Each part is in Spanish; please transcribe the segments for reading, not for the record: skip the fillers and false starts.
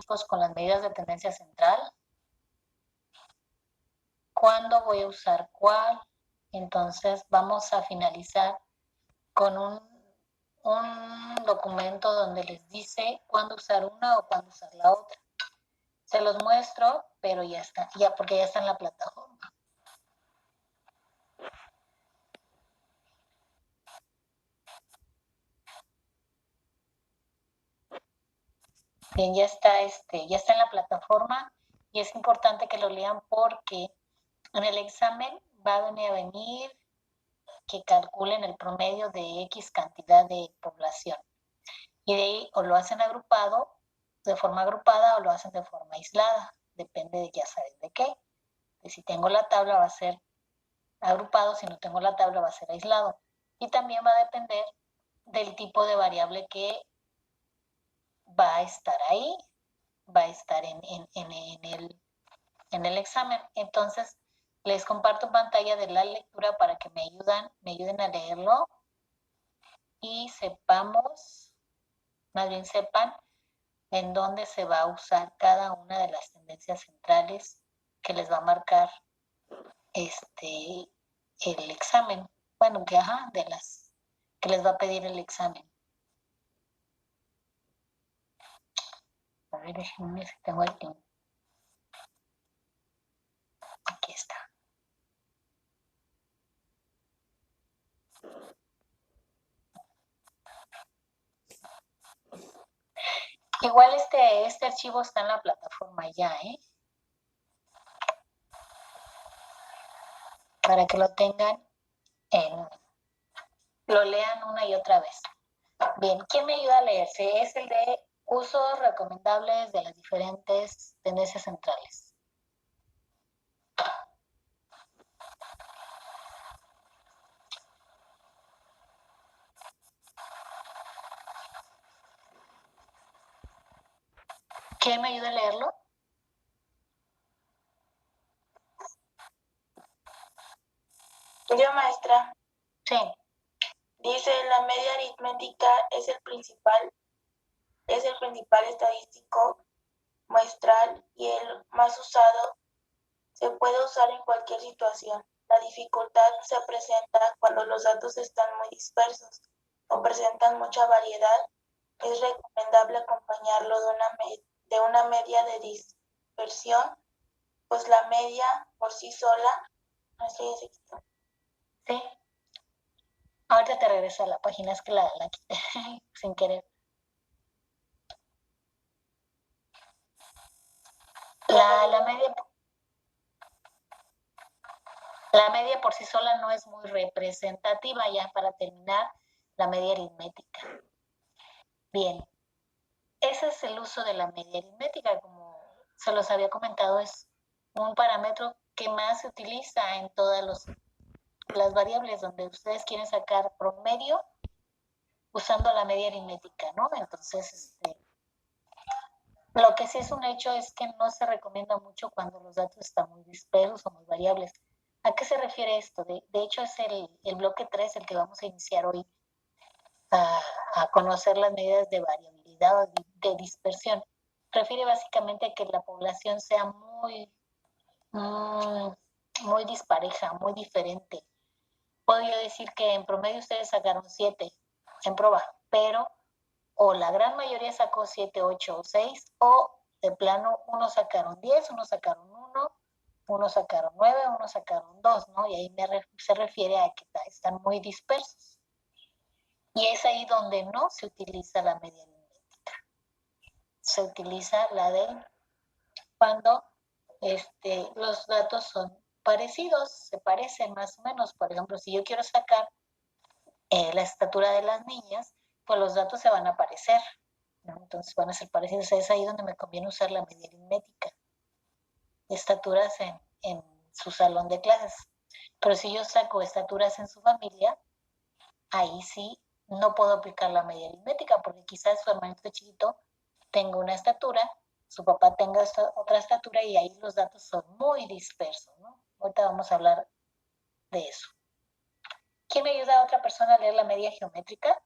aritméticos con las medidas de tendencia central, cuándo voy a usar cuál. Entonces vamos a finalizar con un documento donde les dice cuándo usar una o cuándo usar la otra. Se los muestro, pero ya está, porque ya está en la plataforma. Bien, ya está en la plataforma y es importante que lo lean porque en el examen va a venir que calculen el promedio de X cantidad de población. Y de ahí o lo hacen agrupado, de forma agrupada, o lo hacen de forma aislada. Depende de ya saben de qué. Y si tengo la tabla va a ser agrupado, si no tengo la tabla va a ser aislado. Y también va a depender del tipo de variable que va a estar ahí, va a estar en el examen. Entonces, les comparto pantalla de la lectura para que me ayuden a leerlo y más bien sepan en dónde se va a usar cada una de las tendencias centrales que les va a marcar el examen. Bueno, de las que les va a pedir el examen. A ver, déjenme ver si tengo el link. Aquí está. Igual este archivo está en la plataforma ya, para que lo tengan lo lean una y otra vez. Bien, ¿quién me ayuda a leerse? Es el de usos recomendables de las diferentes tendencias centrales. ¿Quién me ayuda a leerlo? Yo, maestra. Sí. Dice, la media aritmética es el principal estadístico muestral y el más usado. Se puede usar en cualquier situación. La dificultad se presenta cuando los datos están muy dispersos o presentan mucha variedad. Es recomendable acompañarlo de una media de dispersión, pues la media por sí sola. Sí. Ahorita te regreso a la página, es que la quité sin querer. La media por sí sola no es muy representativa. Ya para terminar, la media aritmética. Bien, ese es el uso de la media aritmética. Como se los había comentado, es un parámetro que más se utiliza en todas las variables donde ustedes quieren sacar promedio usando la media aritmética, ¿no? Entonces, lo que sí es un hecho es que no se recomienda mucho cuando los datos están muy dispersos o muy variables. ¿A qué se refiere esto? De hecho, es el bloque 3 el que vamos a iniciar hoy a conocer las medidas de variabilidad o de dispersión. Refiere básicamente a que la población sea muy dispareja, muy diferente. Puedo yo decir que en promedio ustedes sacaron 7 en prueba, pero o la gran mayoría sacó 7, 8 o 6, o de plano unos sacaron 10, unos sacaron 1, unos sacaron 9, unos sacaron 2, ¿no? Y ahí se refiere a que están muy dispersos. Y es ahí donde no se utiliza la media aritmética. Se utiliza la de cuando los datos son parecidos, se parecen más o menos. Por ejemplo, si yo quiero sacar la estatura de las niñas, pues los datos se van a parecer, ¿no? Entonces van a ser parecidos. Es ahí donde me conviene usar la media aritmética. Estaturas en su salón de clases. Pero si yo saco estaturas en su familia, ahí sí no puedo aplicar la media aritmética, porque quizás su hermanito chiquito tenga una estatura, su papá tenga otra estatura, y ahí los datos son muy dispersos, ¿no? Ahorita vamos a hablar de eso. ¿Quién me ayuda a otra persona a leer la media geométrica?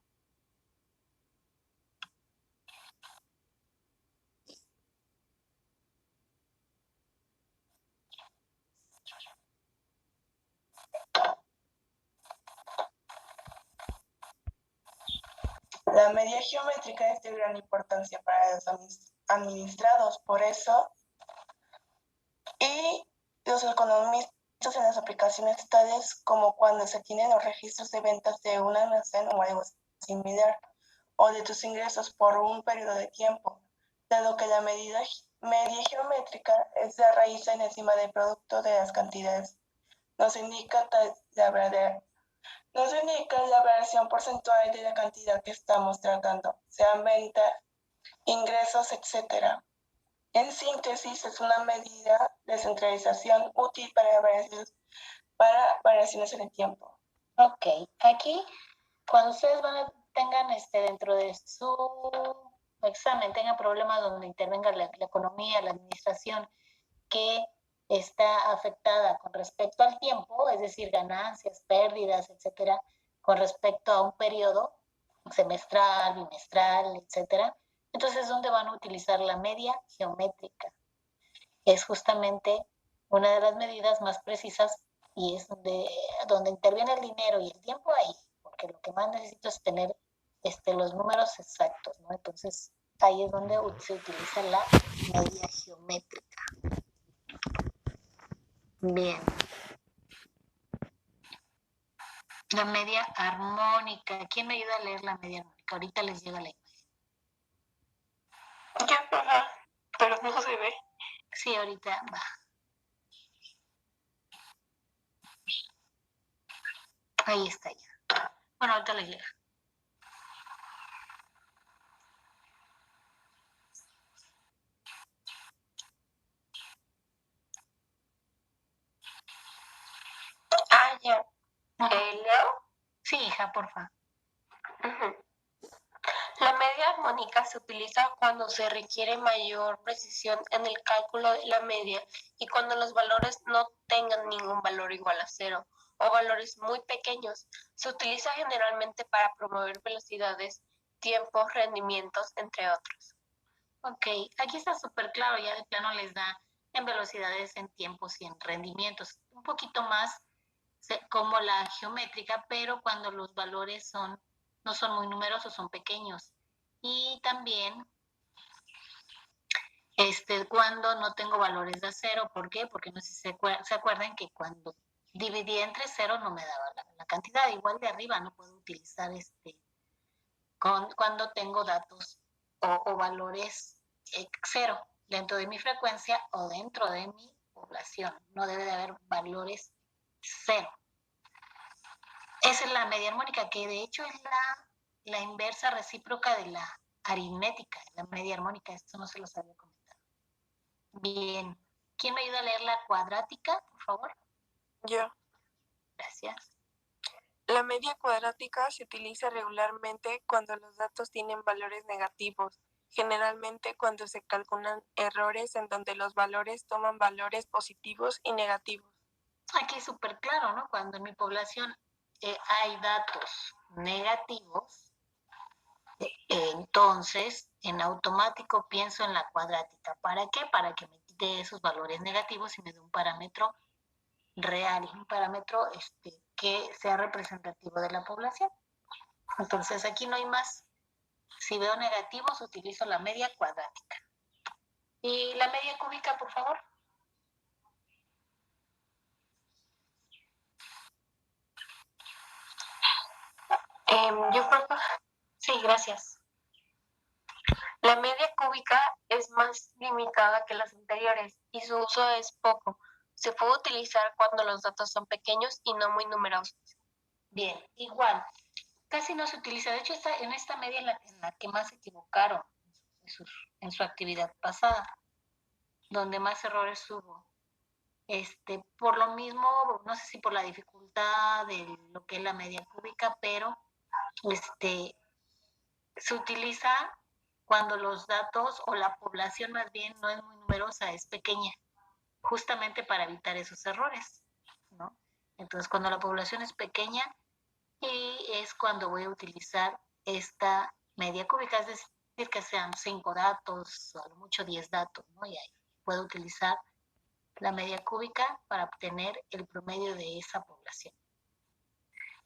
La media geométrica es de gran importancia para los administrados, por eso, y los economistas en las aplicaciones tales como cuando se tienen los registros de ventas de un almacén o algo similar, o de tus ingresos por un periodo de tiempo, dado que la media geométrica es la raíz enésima del producto de las cantidades. Nos indica la variación porcentual de la cantidad que estamos tratando, sean venta, ingresos, etc. En síntesis, es una medida de centralización útil para variaciones en el tiempo. Ok, aquí cuando ustedes tengan dentro de su examen, tengan problemas donde intervenga la economía, la administración, que está afectada con respecto al tiempo, es decir, ganancias, pérdidas, etcétera, con respecto a un periodo semestral, bimestral, etcétera. Entonces, ¿dónde van a utilizar la media geométrica? Es justamente una de las medidas más precisas y es donde interviene el dinero y el tiempo ahí, porque lo que más necesito es tener los números exactos, ¿no? Entonces, ahí es donde se utiliza la media geométrica. Bien. La media armónica. ¿Quién me ayuda a leer la media armónica? Ahorita les llega la imagen. Ya, pero no se ve. Sí, ahorita va. Ahí está ya. Bueno, ahorita les llega. Ya. ¿Leo? Sí, hija, porfa. La media armónica se utiliza cuando se requiere mayor precisión en el cálculo de la media y cuando los valores no tengan ningún valor igual a cero o valores muy pequeños. Se utiliza generalmente para promover velocidades, tiempos, rendimientos, entre otros. Ok, aquí está súper claro, ya de plano les da en velocidades, en tiempos y en rendimientos. Un poquito más como la geométrica, pero cuando los valores no son muy numerosos, son pequeños. Y también cuando no tengo valores de cero. ¿Por qué? Porque no sé si se acuerdan que cuando dividía entre cero no me daba la cantidad. Igual de arriba no puedo utilizar cuando tengo datos o valores cero dentro de mi frecuencia o dentro de mi población. No debe de haber valores cero. Esa es la media armónica, que de hecho es la inversa recíproca de la aritmética, la media armónica. Esto no se los había comentado. Bien. ¿Quién me ayuda a leer la cuadrática, por favor? Yo. Gracias. La media cuadrática se utiliza regularmente cuando los datos tienen valores negativos, generalmente cuando se calculan errores en donde los valores toman valores positivos y negativos. Aquí es súper claro, ¿no? Cuando en mi población hay datos negativos, entonces en automático pienso en la cuadrática. ¿Para qué? Para que me quite esos valores negativos y me dé un parámetro real, un parámetro que sea representativo de la población. Entonces aquí no hay más. Si veo negativos, utilizo la media cuadrática. ¿Y la media cúbica, por favor? Yo creo que Sí, gracias. la media cúbica es más limitada que las anteriores y su uso es poco. Se puede utilizar cuando los datos son pequeños y no muy numerosos. Bien, igual. Casi no se utiliza. De hecho, en esta media en la que más se equivocaron en su actividad pasada, donde más errores hubo. Por lo mismo, no sé si por la dificultad de lo que es la media cúbica, pero se utiliza cuando los datos o la población más bien no es muy numerosa, es pequeña, justamente para evitar esos errores, ¿no? Entonces, cuando la población es pequeña, y es cuando voy a utilizar esta media cúbica, es decir, que sean 5 datos o a lo mucho 10 datos, ¿no? Y ahí puedo utilizar la media cúbica para obtener el promedio de esa población.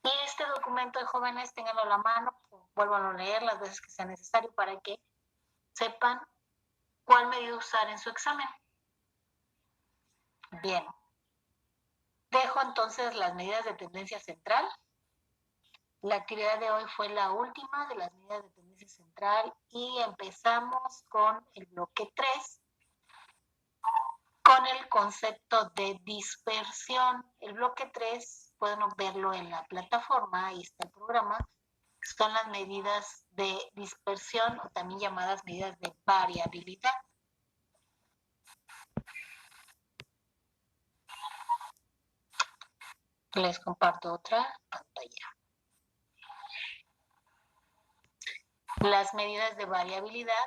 Y este documento de jóvenes, ténganlo a la mano, vuelvan a leer las veces que sea necesario para que sepan cuál medida usar en su examen. Bien. Dejo entonces las medidas de tendencia central. La actividad de hoy fue la última de las medidas de tendencia central y empezamos con el bloque 3, con el concepto de dispersión. El bloque 3, pueden verlo en la plataforma, ahí está el programa, son las medidas de dispersión o también llamadas medidas de variabilidad. Les comparto otra pantalla. Las medidas de variabilidad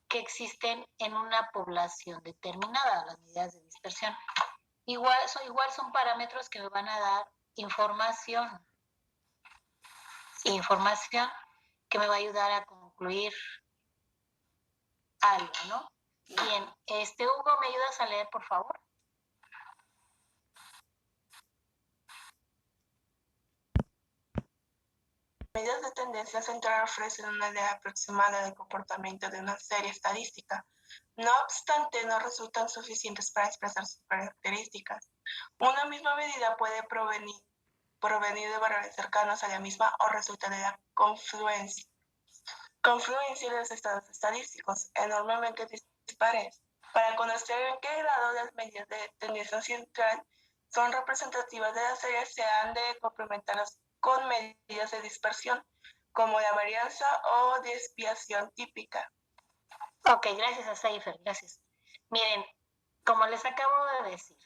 que existen en una población determinada, las medidas de dispersión. Igual son parámetros que me van a dar información que me va a ayudar a concluir algo, ¿no? Bien, Hugo, ¿me ayudas a leer, por favor? Medidas de tendencia central ofrecen una idea aproximada del comportamiento de una serie estadística. No obstante, no resultan suficientes para expresar sus características. Una misma medida puede provenir de valores cercanos a la misma o resulta de la confluencia de los estados estadísticos enormemente dispares. Para conocer en qué grado las medidas de tendencia central son representativas de la serie, se han de complementar con medidas de dispersión, como la varianza o desviación típica. Ok, gracias a Seifer, gracias. Miren, como les acabo de decir,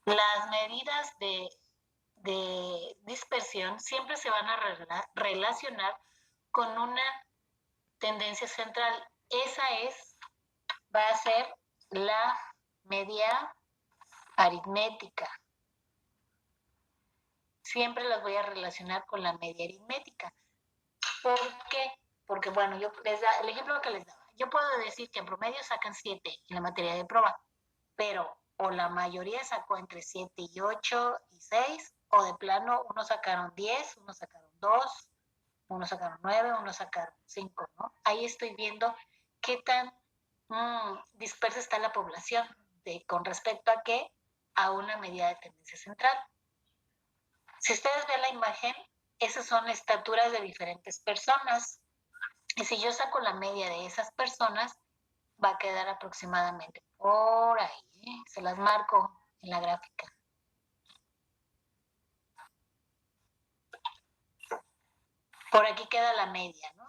las medidas de dispersión siempre se van a relacionar con una tendencia central. Esa va a ser la media aritmética. Siempre las voy a relacionar con la media aritmética. ¿Por qué? Porque, bueno, el ejemplo que les daba, yo puedo decir que en promedio sacan 7 en la materia de prueba, pero o la mayoría sacó entre 7 y 8 y 6, o de plano unos sacaron 10, unos sacaron 2, unos sacaron 9, unos sacaron 5, ¿no? Ahí estoy viendo qué tan dispersa está la población con respecto a qué, a una medida de tendencia central. Si ustedes ven la imagen, esas son estaturas de diferentes personas. Y si yo saco la media de esas personas, va a quedar aproximadamente por ahí, ¿eh? Se las marco en la gráfica. Por aquí queda la media, ¿no?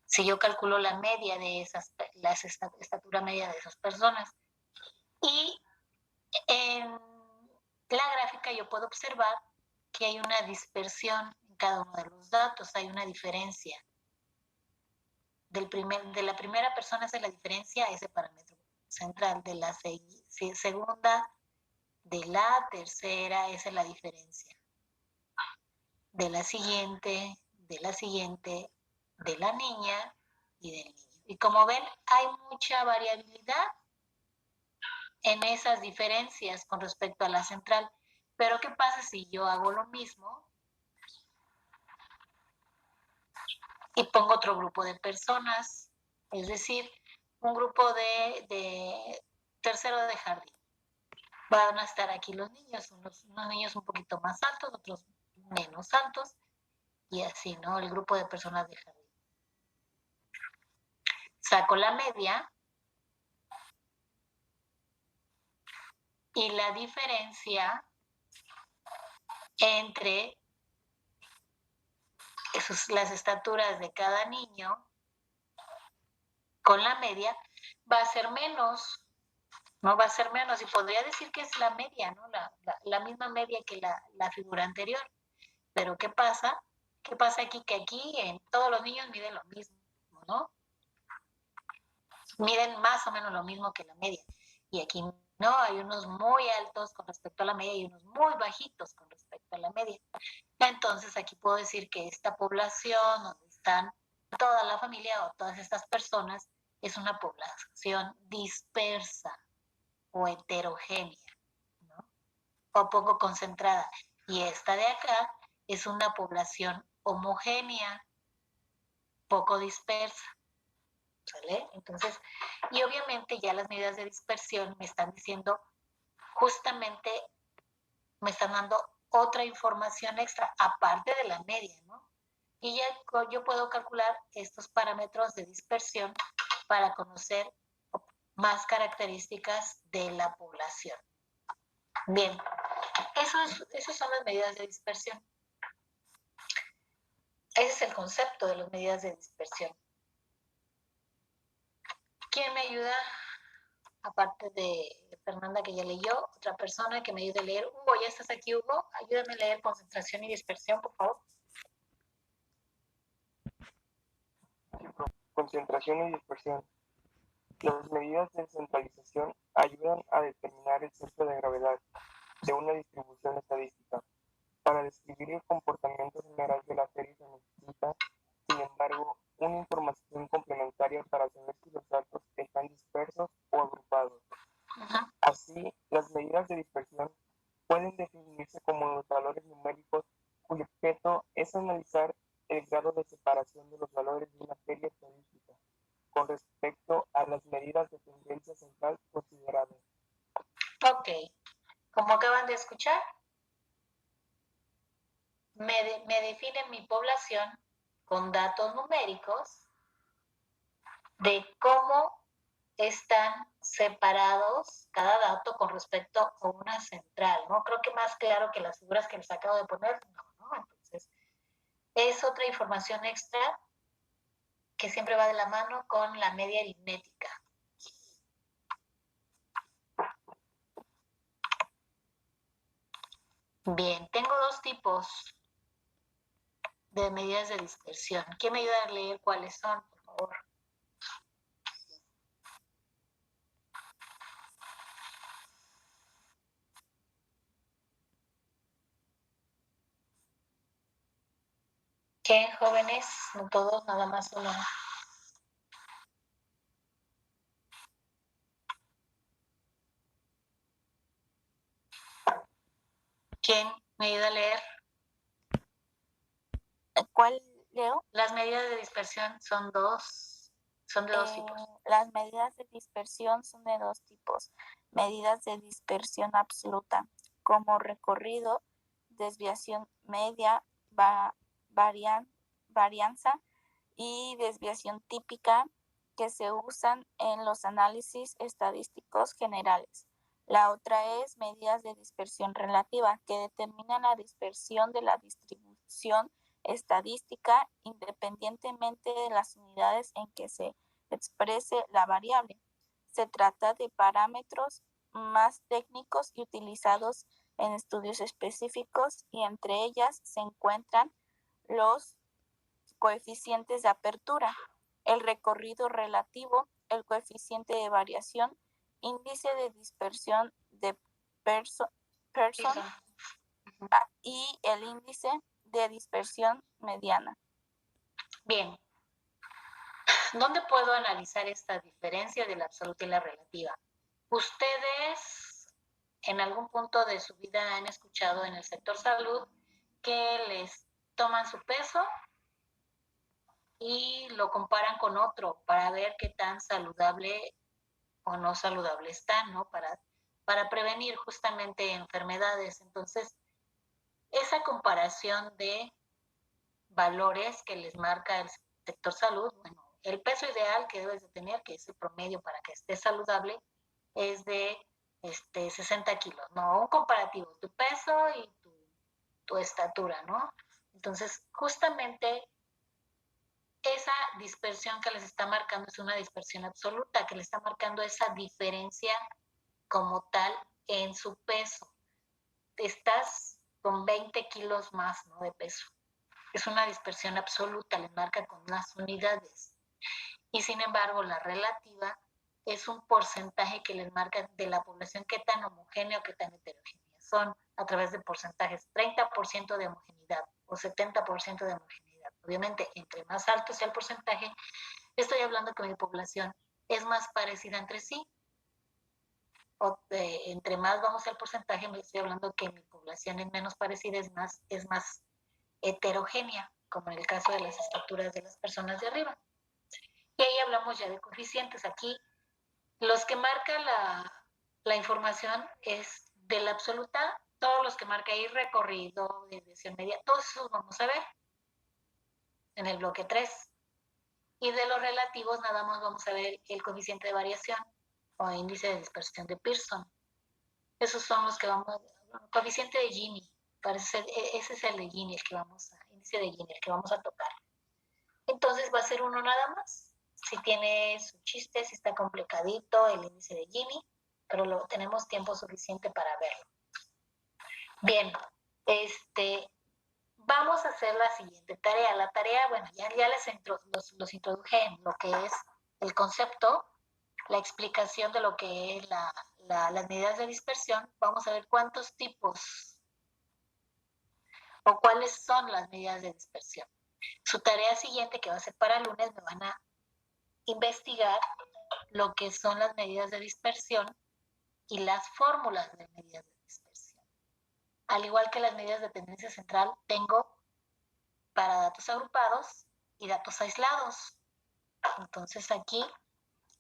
Si yo calculo la media de la estatura media de esas personas. Y en la gráfica yo puedo observar que hay una dispersión en cada uno de los datos, hay una diferencia. De la primera persona es la diferencia, ese parámetro central, de la segunda, de la tercera, esa es la diferencia. De la siguiente, de la niña y del niño. Y como ven, hay mucha variabilidad en esas diferencias con respecto a la central. Pero ¿qué pasa si yo hago lo mismo y pongo otro grupo de personas? Es decir, un grupo de tercero de jardín. Van a estar aquí los niños, unos niños un poquito más altos, otros menos altos, y así, ¿no? El grupo de personas de jardín. Saco la media y la diferencia entre las estaturas de cada niño con la media va a ser menos, ¿no? Va a ser menos, y podría decir que es la media, ¿no? La misma media que la figura anterior. Pero ¿qué pasa? ¿Qué pasa aquí? Que aquí en todos los niños miden lo mismo, ¿no? Miden más o menos lo mismo que la media. Y aquí no, hay unos muy altos con respecto a la media y unos muy bajitos con respecto a la media. Entonces aquí puedo decir que esta población donde están toda la familia o todas estas personas es una población dispersa o heterogénea, ¿no? O poco concentrada. Y esta de acá es una población homogénea, poco dispersa. ¿Sale? Entonces, y obviamente ya las medidas de dispersión me están diciendo justamente, me están dando otra información extra, aparte de la media, ¿no? Y ya yo puedo calcular estos parámetros de dispersión para conocer más características de la población. Bien, esas son las medidas de dispersión. Ese es el concepto de las medidas de dispersión. ¿Quién me ayuda? Aparte de Fernanda, que ya leyó, otra persona que me ayude a leer. Hugo, ¿ya estás aquí, Hugo? Ayúdame a leer concentración y dispersión, por favor. Concentración y dispersión. Las medidas de centralización ayudan a determinar el centro de gravedad de una distribución estadística. Para describir el comportamiento general de la serie se necesita, sin embargo, una información complementaria para saber si los datos están dispersos o agrupados. Así, las medidas de dispersión pueden definirse como los valores numéricos cuyo objeto es analizar el grado de separación de los valores de una serie estadística con respecto a las medidas de tendencia central consideradas. Ok, como acaban de escuchar, me definen mi población con datos numéricos de cómo están separados cada dato con respecto a una central, ¿no? Creo que más claro que las figuras que les acabo de poner, no. Entonces, es otra información extra que siempre va de la mano con la media aritmética. Bien, tengo dos tipos de medidas de dispersión. ¿Quién me ayuda a leer cuáles son, por favor? ¿Qué, jóvenes? No todos, nada más uno. ¿Quién me ayuda a leer? ¿Cuál leo? Las medidas de dispersión son de dos tipos. Las medidas de dispersión son de dos tipos. Medidas de dispersión absoluta, como recorrido, desviación media, varianza y desviación típica, que se usan en los análisis estadísticos generales. La otra es medidas de dispersión relativa, que determinan la dispersión de la distribución estadística independientemente de las unidades en que se exprese la variable. Se trata de parámetros más técnicos y utilizados en estudios específicos, y entre ellas se encuentran los coeficientes de apertura, el recorrido relativo, el coeficiente de variación, índice de dispersión de Pearson y el índice de dispersión mediana. Bien. ¿Dónde puedo analizar esta diferencia de la absoluta y la relativa? Ustedes en algún punto de su vida han escuchado en el sector salud que les toman su peso y lo comparan con otro para ver qué tan saludable o no saludable están, ¿no? Para prevenir justamente enfermedades. Entonces, esa comparación de valores que les marca el sector salud, bueno, el peso ideal que debes de tener, que es el promedio para que estés saludable, es de 60 kilos, ¿no? Un comparativo, tu peso y tu estatura, ¿no? Entonces, justamente esa dispersión que les está marcando es una dispersión absoluta, que le está marcando esa diferencia como tal en su peso. Estás con 20 kilos más, ¿no? De peso. Es una dispersión absoluta, le marca con las unidades. Y sin embargo, la relativa es un porcentaje que les marca de la población qué tan homogénea o qué tan heterogénea son a través de porcentajes, 30% de homogeneidad o 70% de homogeneidad. Obviamente, entre más alto sea el porcentaje, estoy hablando que mi población es más parecida entre sí. entre más vamos al porcentaje, me estoy hablando que mi población es menos parecida, es más heterogénea, como en el caso de las estructuras de las personas de arriba. Y ahí hablamos ya de coeficientes. Aquí los que marca la información es de la absoluta, todos los que marca ahí recorrido, desviación media, todos esos vamos a ver en el bloque 3. Y de los relativos nada más vamos a ver el coeficiente de variación o índice de dispersión de Pearson. Esos son los que vamos a ver. Coeficiente de Gini, ese es el de Gini, índice de Gini, el que vamos a tocar. Entonces va a ser uno nada más. Si tiene su chiste, si está complicadito el índice de Gini, pero tenemos tiempo suficiente para verlo. Bien, vamos a hacer la siguiente tarea. La tarea, bueno, ya los introduje en lo que es el concepto, la explicación de lo que es las medidas de dispersión. Vamos a ver cuántos tipos o cuáles son las medidas de dispersión. Su tarea siguiente, que va a ser para el lunes, me van a investigar lo que son las medidas de dispersión y las fórmulas de medidas de dispersión. Al igual que las medidas de tendencia central, tengo para datos agrupados y datos aislados. Entonces aquí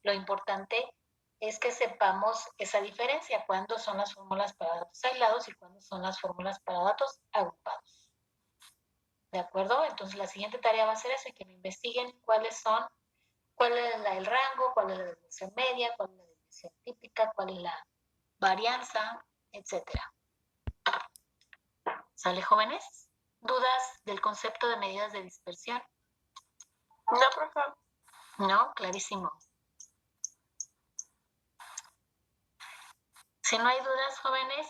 lo importante es que sepamos esa diferencia, cuándo son las fórmulas para datos aislados y cuándo son las fórmulas para datos agrupados. ¿De acuerdo? Entonces la siguiente tarea va a ser esa, que me investiguen cuál es el rango, cuál es la desviación media, cuál es la desviación típica, cuál es la varianza, etcétera. ¿Sale, jóvenes? ¿Dudas del concepto de medidas de dispersión? No, por favor. No, clarísimo. Si no hay dudas, jóvenes,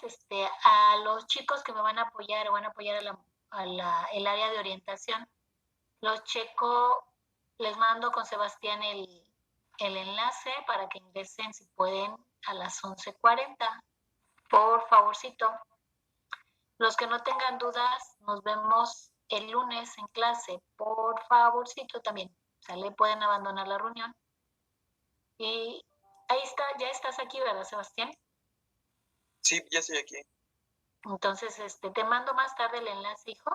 a los chicos que me van a apoyar o van a apoyar el área de orientación, los checo, les mando con Sebastián el enlace para que ingresen, si pueden, a las 11:40. Por favorcito. Los que no tengan dudas, nos vemos el lunes en clase. Por favorcito también. ¿Sale? Pueden abandonar la reunión. Y ahí está, ya estás aquí, ¿verdad, Sebastián? Sí, ya estoy aquí. Entonces, te mando más tarde el enlace, hijo.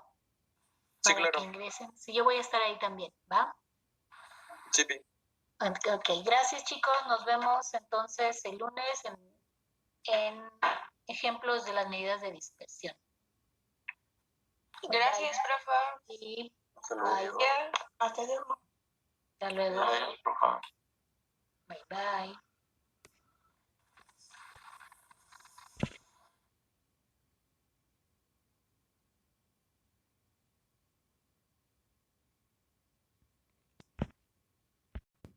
Sí, Para claro. que ingresen. Sí, yo voy a estar ahí también, ¿va? Sí. Ok, gracias, chicos. Nos vemos entonces el lunes en ejemplos de las medidas de dispersión. Gracias, profe. Y Hasta luego. Hasta luego. hasta luego. Bye, bye.